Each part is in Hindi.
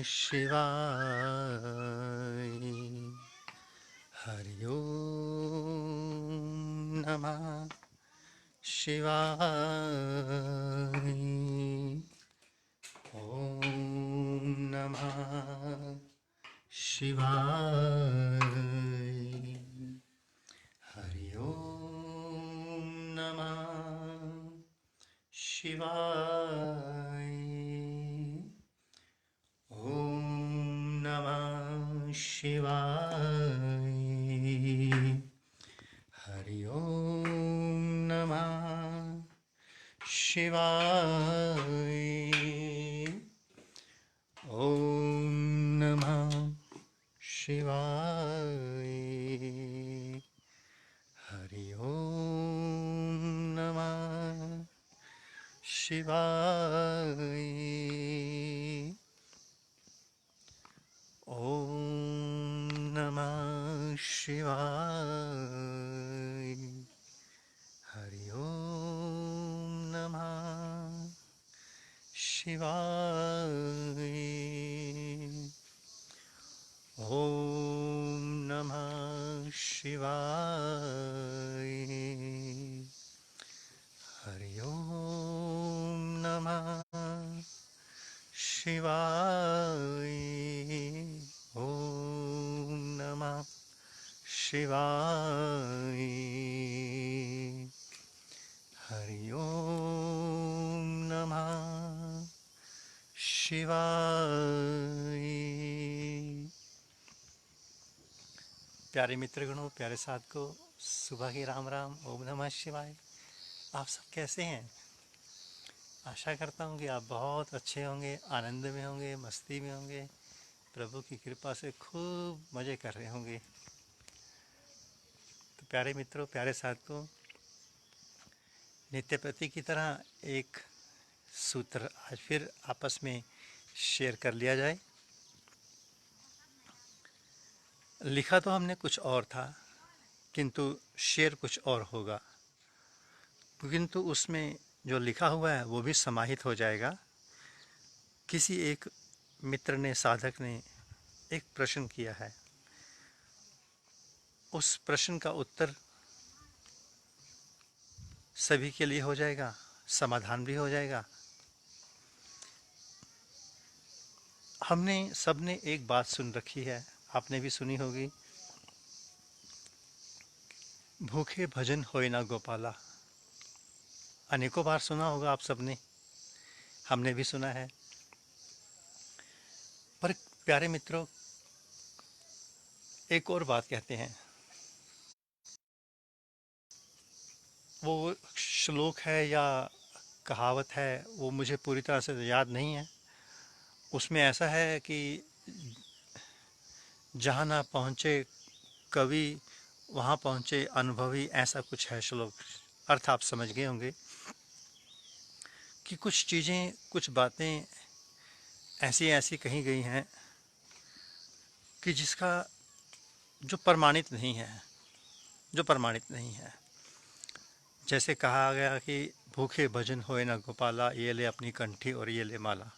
शिवाय। हरि ओम नमः शिवाय। ओम नमः शिवाय। हरि ओम नमः शिवाय। ओम नमः शिवाय। हरि ओम नमः शिवाय। ओम नमः शिवाय। हरि ओम नमः शिवाय। ओम नमः शिवाय। हरि ओम नमः शिवाय। ओम नमः शिवाय। हरि ओम नमः शिवाय। ओम नमः शिवाय। हरि ओम नमः शिवाय। प्यारे मित्रगणों, प्यारे साधकों, सुबह की राम राम। ओम नमः शिवाय। आप सब कैसे हैं? आशा करता हूँ कि आप बहुत अच्छे होंगे, आनंद में होंगे, मस्ती में होंगे, प्रभु की कृपा से खूब मज़े कर रहे होंगे। तो प्यारे मित्रों, प्यारे साधकों, नित्य प्रति की तरह एक सूत्र आज फिर आपस में शेयर कर लिया जाए। लिखा तो हमने कुछ और था, किंतु शेयर कुछ और होगा, किंतु उसमें जो लिखा हुआ है वो भी समाहित हो जाएगा। किसी एक मित्र ने, साधक ने एक प्रश्न किया है। उस प्रश्न का उत्तर सभी के लिए हो जाएगा, समाधान भी हो जाएगा। हमने सबने एक बात सुन रखी है, आपने भी सुनी होगी, भूखे भजन होए ना गोपाला। अनेकों बार सुना होगा आप सबने, हमने भी सुना है। पर प्यारे मित्रों, एक और बात कहते हैं। वो श्लोक है या कहावत है, वो मुझे पूरी तरह से याद नहीं है। उसमें ऐसा है कि जहाँ ना पहुँचे कवि, वहाँ पहुँचे अनुभवी, ऐसा कुछ है श्लोक। अर्थ आप समझ गए होंगे कि कुछ चीज़ें, कुछ बातें ऐसी ऐसी कही गई हैं कि जिसका जो प्रमाणित नहीं है, जो प्रमाणित नहीं है। जैसे कहा गया कि भूखे भजन होए ना गोपाला, ये ले अपनी कंठी और ये ले माला।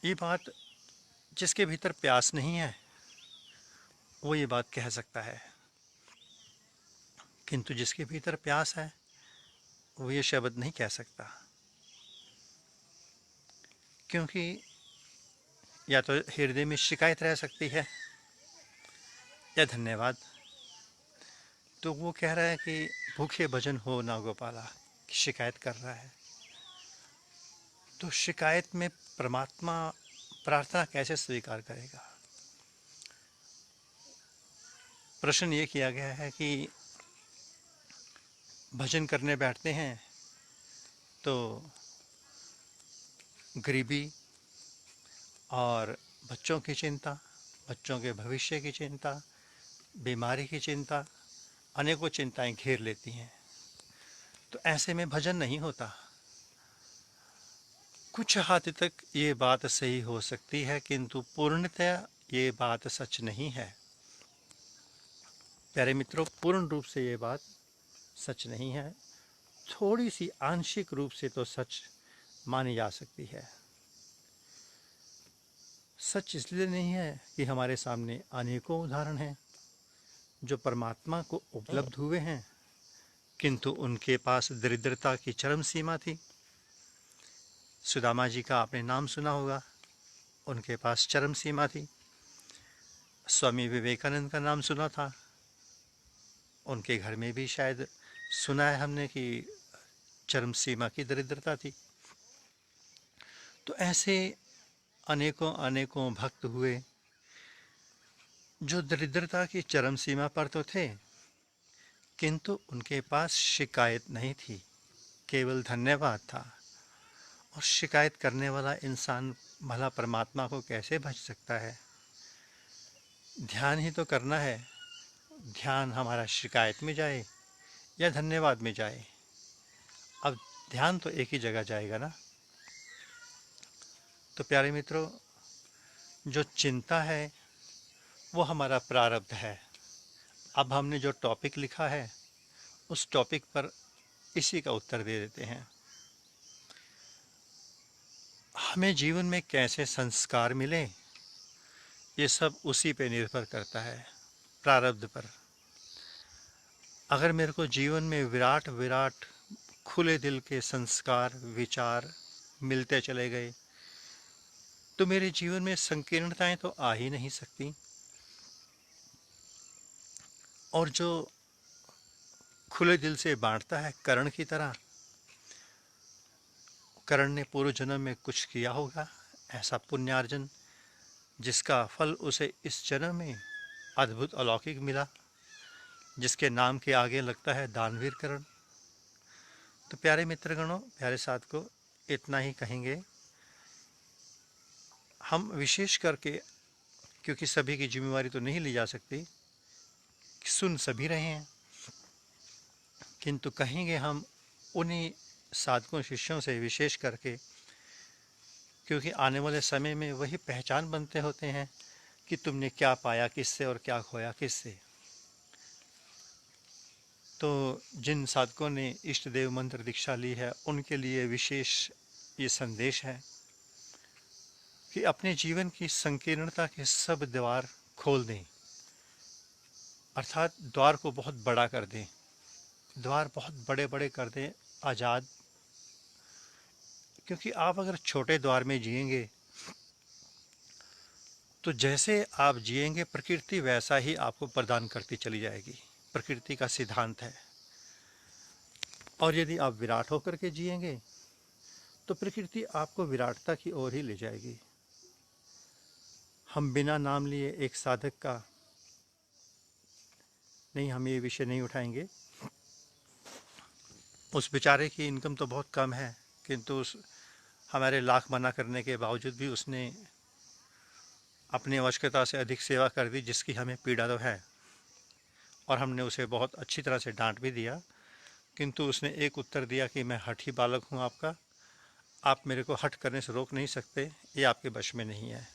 ये बात, जिसके भीतर प्यास नहीं है वो ये बात कह सकता है, किंतु जिसके भीतर प्यास है वो ये शब्द नहीं कह सकता। क्योंकि या तो हृदय में शिकायत रह सकती है या धन्यवाद। तो वो कह रहा है कि भूखे भजन हो ना गोपाला, शिकायत कर रहा है। तो शिकायत में परमात्मा प्रार्थना कैसे स्वीकार करेगा? प्रश्न ये किया गया है कि भजन करने बैठते हैं तो गरीबी और बच्चों की चिंता, बच्चों के भविष्य की चिंता, बीमारी की चिंता, अनेकों चिंताएं घेर लेती हैं। तो ऐसे में भजन नहीं होता। कुछ हद तक ये बात सही हो सकती है, किंतु पूर्णतया ये बात सच नहीं है। प्यारे मित्रों, पूर्ण रूप से ये बात सच नहीं है। थोड़ी सी आंशिक रूप से तो सच मानी जा सकती है। सच इसलिए नहीं है कि हमारे सामने अनेकों उदाहरण हैं जो परमात्मा को उपलब्ध हुए हैं, किंतु उनके पास दरिद्रता की चरम सीमा थी। सुदामा जी का आपने नाम सुना होगा, उनके पास चरम सीमा थी। स्वामी विवेकानंद का नाम सुना था, उनके घर में भी शायद सुना है हमने कि चरम सीमा की दरिद्रता थी। तो ऐसे अनेकों अनेकों भक्त हुए जो दरिद्रता की चरम सीमा पर तो थे, किंतु उनके पास शिकायत नहीं थी, केवल धन्यवाद था। और शिकायत करने वाला इंसान भला परमात्मा को कैसे भज सकता है? ध्यान ही तो करना है। ध्यान हमारा शिकायत में जाए या धन्यवाद में जाए, अब ध्यान तो एक ही जगह जाएगा ना। तो प्यारे मित्रों, जो चिंता है वो हमारा प्रारब्ध है। अब हमने जो टॉपिक लिखा है उस टॉपिक पर इसी का उत्तर दे देते हैं। हमें जीवन में कैसे संस्कार मिले, ये सब उसी पे निर्भर करता है, प्रारब्ध पर। अगर मेरे को जीवन में विराट विराट खुले दिल के संस्कार विचार मिलते चले गए तो मेरे जीवन में संकीर्णताएं तो आ ही नहीं सकती। और जो खुले दिल से बांटता है कर्ण की तरह, कर्ण ने पूर्व जन्म में कुछ किया होगा ऐसा पुण्यार्जन, जिसका फल उसे इस जन्म में अद्भुत अलौकिक मिला, जिसके नाम के आगे लगता है दानवीर कर्ण। तो प्यारे मित्रगणों, प्यारे साथ को इतना ही कहेंगे। हम विशेष करके, क्योंकि सभी की जिम्मेवारी तो नहीं ली जा सकती, सुन सभी रहे हैं, किंतु कहेंगे हम उन्हीं साधकों शिष्यों से विशेष करके, क्योंकि आने वाले समय में वही पहचान बनते होते हैं कि तुमने क्या पाया किससे और क्या खोया किससे। तो जिन साधकों ने इष्ट देव मंत्र दीक्षा ली है उनके लिए विशेष ये संदेश है कि अपने जीवन की संकीर्णता के सब द्वार खोल दें, अर्थात द्वार को बहुत बड़ा कर दें, द्वार बहुत बड़े बड़े कर दें, आज़ाद। क्योंकि आप अगर छोटे द्वार में जिएंगे तो जैसे आप जिएंगे प्रकृति वैसा ही आपको प्रदान करती चली जाएगी, प्रकृति का सिद्धांत है। और यदि आप विराट होकर के जिएंगे तो प्रकृति आपको विराटता की ओर ही ले जाएगी। हम बिना नाम लिए एक साधक का नहीं, हम ये विषय नहीं उठाएंगे। उस बेचारे की इनकम तो बहुत कम है, किंतु उस हमारे लाख मना करने के बावजूद भी उसने अपनी आवश्यकता से अधिक सेवा कर दी, जिसकी हमें पीड़ा तो है। और हमने उसे बहुत अच्छी तरह से डांट भी दिया, किंतु उसने एक उत्तर दिया कि मैं हठी बालक हूँ आपका, आप मेरे को हट करने से रोक नहीं सकते, ये आपके वश में नहीं है।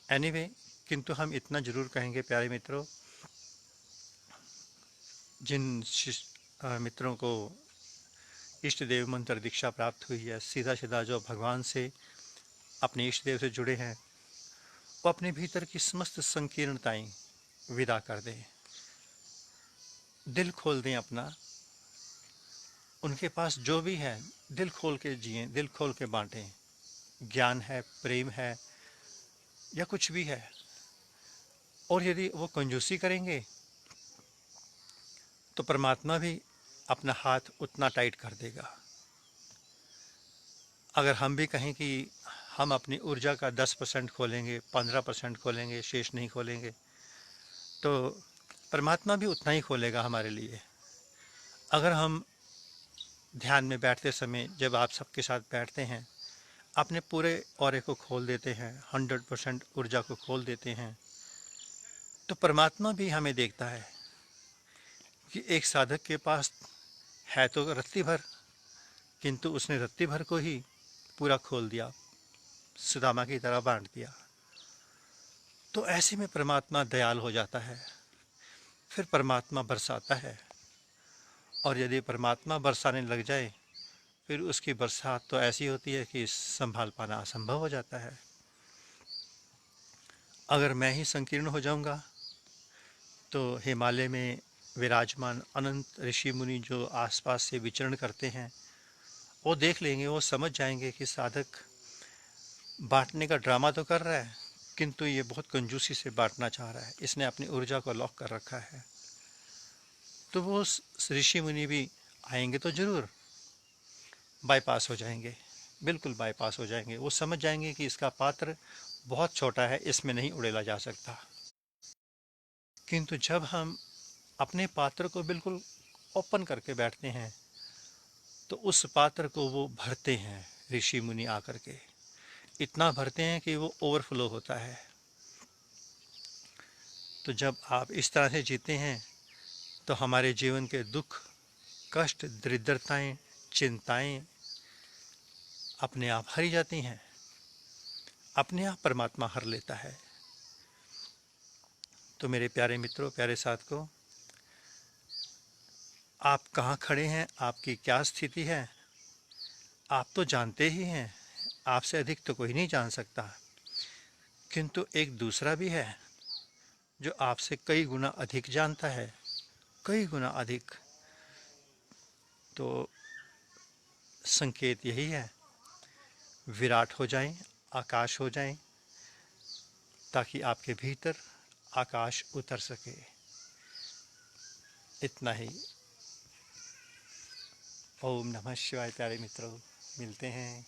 एनीवे, किंतु हम इतना जरूर कहेंगे प्यारे मित्रों, जिन मित्रों को इष्ट देव मंत्र दीक्षा प्राप्त हुई है, सीधा सीधा जो भगवान से अपने इष्ट देव से जुड़े हैं, वो अपने भीतर की समस्त संकीर्णताएं विदा कर दें, दिल खोल दें अपना। उनके पास जो भी है दिल खोल के जिए, दिल खोल के बांटें। ज्ञान है, प्रेम है या कुछ भी है। और यदि वो कंजूसी करेंगे तो परमात्मा भी अपना हाथ उतना टाइट कर देगा। अगर हम भी कहें कि हम अपनी ऊर्जा का 10% खोलेंगे, 15% खोलेंगे, शेष नहीं खोलेंगे, तो परमात्मा भी उतना ही खोलेगा हमारे लिए। अगर हम ध्यान में बैठते समय, जब आप सबके साथ बैठते हैं, अपने पूरे ऑरे को खोल देते हैं, 100% ऊर्जा को खोल देते हैं, तो परमात्मा भी हमें देखता है कि एक साधक के पास है तो रत्ती भर, किंतु उसने रत्ती भर को ही पूरा खोल दिया, सुदामा की तरह बांट दिया। तो ऐसे में परमात्मा दयाल हो जाता है, फिर परमात्मा बरसाता है। और यदि परमात्मा बरसाने लग जाए, फिर उसकी बरसात तो ऐसी होती है कि संभाल पाना असंभव हो जाता है। अगर मैं ही संकीर्ण हो जाऊंगा तो हिमालय में विराजमान अनंत ऋषि मुनि जो आसपास से विचरण करते हैं वो देख लेंगे, वो समझ जाएंगे कि साधक बांटने का ड्रामा तो कर रहा है किंतु ये बहुत कंजूसी से बांटना चाह रहा है, इसने अपनी ऊर्जा को लॉक कर रखा है। तो वो ऋषि मुनि भी आएंगे तो जरूर बाईपास हो जाएंगे, बिल्कुल बाईपास हो जाएंगे। वो समझ जाएंगे कि इसका पात्र बहुत छोटा है, इसमें नहीं उड़ेला जा सकता। किंतु जब हम अपने पात्र को बिल्कुल ओपन करके बैठते हैं तो उस पात्र को वो भरते हैं, ऋषि मुनि आकर के इतना भरते हैं कि वो ओवरफ्लो होता है। तो जब आप इस तरह से जीते हैं तो हमारे जीवन के दुख, कष्ट, दरिद्रताएं, चिंताएं अपने आप हरी जाती हैं, अपने आप परमात्मा हर लेता है। तो मेरे प्यारे मित्रों, प्यारे साथी, आप कहाँ खड़े हैं, आपकी क्या स्थिति है, आप तो जानते ही हैं, आपसे अधिक तो कोई नहीं जान सकता। किंतु एक दूसरा भी है जो आपसे कई गुना अधिक जानता है, कई गुना अधिक। तो संकेत यही है, विराट हो जाएं, आकाश हो जाएं, ताकि आपके भीतर आकाश उतर सके। इतना ही। ओम नमः शिवाय। प्यारे मित्रों, मिलते हैं।